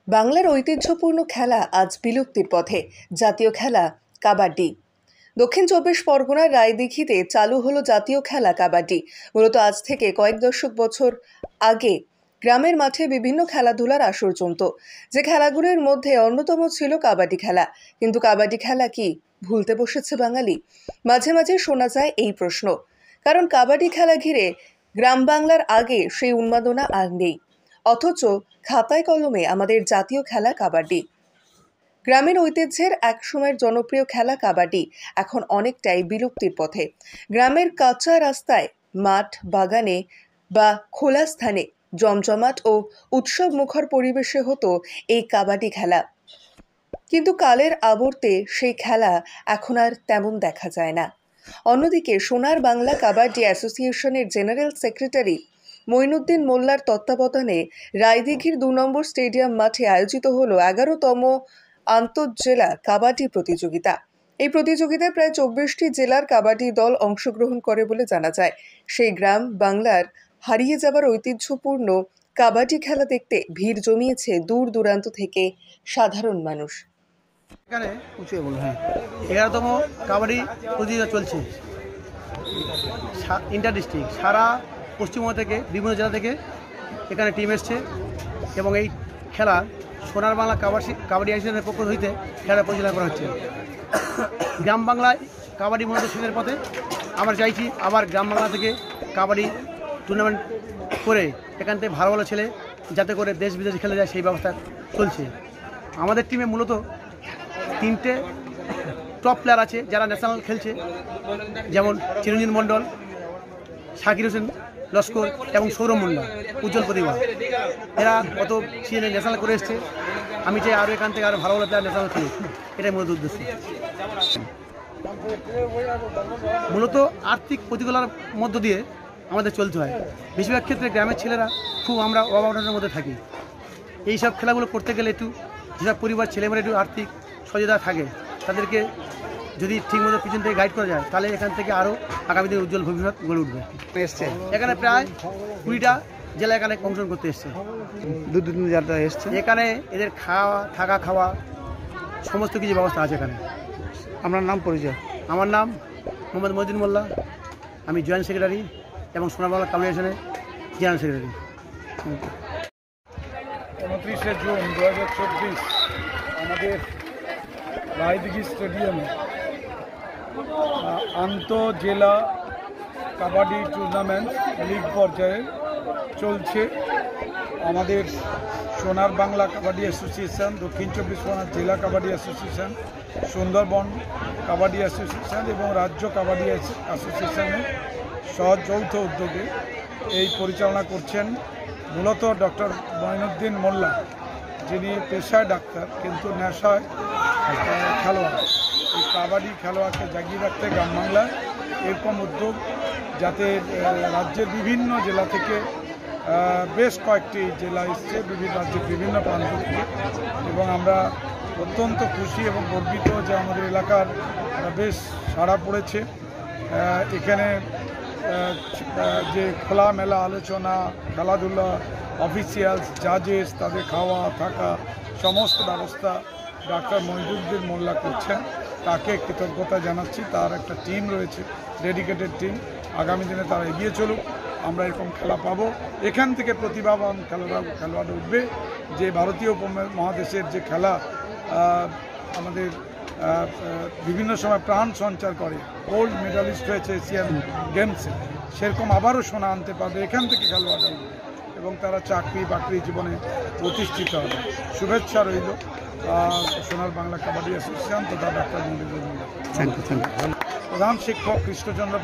বাংলার ঐতিহ্যপূর্ণ খেলা আজ বিলুপ্তির পথে। জাতীয় খেলা কাবাডি। দক্ষিণ চব্বিশ পরগনার রায়দিঘিতে চালু হলো জাতীয় খেলা কাবাডি। মূলত আজ থেকে কয়েক দশক বছর আগে গ্রামের মাঠে বিভিন্ন খেলাধুলার আসর জমত, যে খেলাগুলির মধ্যে অন্যতম ছিল কাবাডি খেলা। কিন্তু কাবাডি খেলা কি ভুলতে বসেছে বাঙালি? মাঝে মাঝে শোনা যায় এই প্রশ্ন, কারণ কাবাডি খেলা ঘিরে গ্রাম বাংলার আগে সেই উন্মাদনা আর নেই। অথচ খাতায় কলমে আমাদের জাতীয় খেলা কাবাডি। গ্রামের ঐতিহ্যের একসময়ের জনপ্রিয় খেলা কাবাডি এখন অনেকটাই বিলুপ্তির পথে। গ্রামের কাঁচা রাস্তায়, মাঠ, বাগানে বা খোলা স্থানে জমজমাট ও উৎসব মুখর পরিবেশে হতো এই কাবাডি খেলা। কিন্তু কালের আবর্তে সেই খেলা এখন আর তেমন দেখা যায় না। অন্যদিকে সোনার বাংলা কাবাডি অ্যাসোসিয়েশনের জেনারেল সেক্রেটারি মঈনুদ্দিন মোল্লার তত্ত্বাবধানে রায়দিঘির ২ নম্বর স্টেডিয়াম মাঠে আয়োজিত হলো ১১তম আন্তঃজেলা কাবাডি প্রতিযোগিতা। এই প্রতিযোগিতায় প্রায় ২৪টি জেলার কাবাডি দল অংশগ্রহণ করে বলে জানা যায়। সেই গ্রাম বাংলার হারিয়ে যাবার ঐতিহ্যপূর্ণ কাবাডি খেলা দেখতে ভিড় জমিয়েছে দূর দূরান্ত থেকে সাধারণ মানুষ। এখানে 11তম কাবাডি প্রতিযোগিতা চলছে। ইন্টার ডিস্ট্রিক্ট সারা পশ্চিমবঙ্গ থেকে বিভিন্ন জেলা থেকে এখানে টিম এসছে এবং এই খেলা সোনার বাংলা কাবাডি অ্যাসোসিয়েশনের পক্ষ হইতে খেলা পরিচালনা করা হচ্ছে। গ্রাম বাংলায় কাবাডি মূলত শেষের পথে আমরা চাইছি আবার গ্রাম বাংলা থেকে কাবাডি টুর্নামেন্ট করে এখান থেকে ভালো ভালো ছেলে যাতে করে দেশ বিদেশে খেলে যায় সেই ব্যবস্থা চলছে। আমাদের টিমে মূলত 3টে টপ প্লেয়ার আছে যারা ন্যাশনাল খেলছে, যেমন চিরঞ্জিত মণ্ডল, শাকির হোসেন লস্কর এবং সৌরভ মুন্ডা, উজ্জ্বল প্রতিভা। এরা কত সিজনে ন্যাশনাল করে এসছে। আমি চাই আরও এখান থেকে আরও ভালো ভালো প্লেয়ার ন্যাশনাল খেলে, এটাই মূলত উদ্দেশ্য। মূলত আর্থিক প্রতিকূলতার মধ্য দিয়ে আমাদের চলতে হয়। বেশিরভাগ ক্ষেত্রে গ্রামের ছেলেরা খুব আমরা অভাবনার মধ্যে থাকি। এই সব খেলাগুলো করতে গেলে একটু যেসব পরিবার ছেলেমেয়েরা একটু আর্থিক সহযোগিতা থাকে, তাদেরকে যদি ঠিকমতো পিছন থেকে গাইড করা যায় তাহলে এখান থেকে আরও আগামী দিনে উজ্জ্বল ভবিষ্যৎ গড়ে উঠবে। এখানে প্রায় 20টা জেলা এখানে অংশগ্রহণ করতে এসছে। এখানে এদের থাকা খাওয়া সমস্ত কিছু ব্যবস্থা আছে এখানে। আপনার নাম পরিচয়? আমার নাম মোহাম্মদ মঈনুদ্দিন মোল্লা, আমি জয়েন্ট সেক্রেটারি এবং সোনার বাংলা কাবাডি অ্যাসোসিয়েশনের জেনারেল সেক্রেটারি। 29শে জুন 2024 আমাদের রায়দিঘি স্টেডিয়ামে আন্তঃজেলা কাবাডি টুর্নামেন্ট লিগ পর্যায়ে চলছে। আমাদের সোনার বাংলা কাবাডি অ্যাসোসিয়েশন, দক্ষিণ চব্বিশ পরগনা জেলা কাবাডি অ্যাসোসিয়েশন, সুন্দরবন কাবাডি অ্যাসোসিয়েশন এবং রাজ্য কাবাডি অ্যাসোসিয়েশনের যৌথ উদ্যোগে এই পরিচালনা করছেন মূলত ডক্টর মঈনুদ্দিন মোল্লা, যিনি পেশায় ডাক্তার কিন্তু নেশায় খেলোয়াড়। এই কাবাডি খেলোয়াড়কে জাগিয়ে রাখতে গ্রাম বাংলায় এরকম উদ্যোগ, যাতে রাজ্যের বিভিন্ন জেলা থেকে বেশ কয়েকটি জেলা এসছে, বিভিন্ন রাজ্যের বিভিন্ন প্রান্ত থেকে, এবং আমরা অত্যন্ত খুশি এবং গর্বিত যে আমাদের এলাকার বেশ সাড়া পড়েছে। এখানে যে খোলামেলা আলোচনা, খেলাধুলা, অফিসিয়ালস, জাজেস, তাদের খাওয়া থাকা সমস্ত ব্যবস্থা ডাক্তার মঈনুদ্দিন মোল্লা করছেন, তাকে কৃতজ্ঞতা জানাচ্ছি। তার একটা টিম রয়েছে, ডেডিকেটেড টিম। আগামী দিনে তারা এগিয়ে চলুক, আমরা এরকম খেলা পাবো। এখান থেকে প্রতিভাবান খেলোয়াড় উঠবে। যে ভারতীয় মহাদেশের যে খেলা আমাদের বিভিন্ন সময় প্রাণ সঞ্চার করে, গোল্ড মেডালিস্ট হয়েছে এশিয়ান গেমসে, সেরকম আবারও সোনা আনতে পারবে এখান থেকে খেলোয়াড়রা, এবং তারা চাকরি বাকরি জীবনে প্রতিষ্ঠিত হবে। শুভেচ্ছা রইল সোনার বাংলা কাবাডি অ্যাসোসিয়েশন তথা ডাক্তার মঈনুদ্দিন মোল্লা। প্রধান শিক্ষক কৃষ্ণচন্দ্র।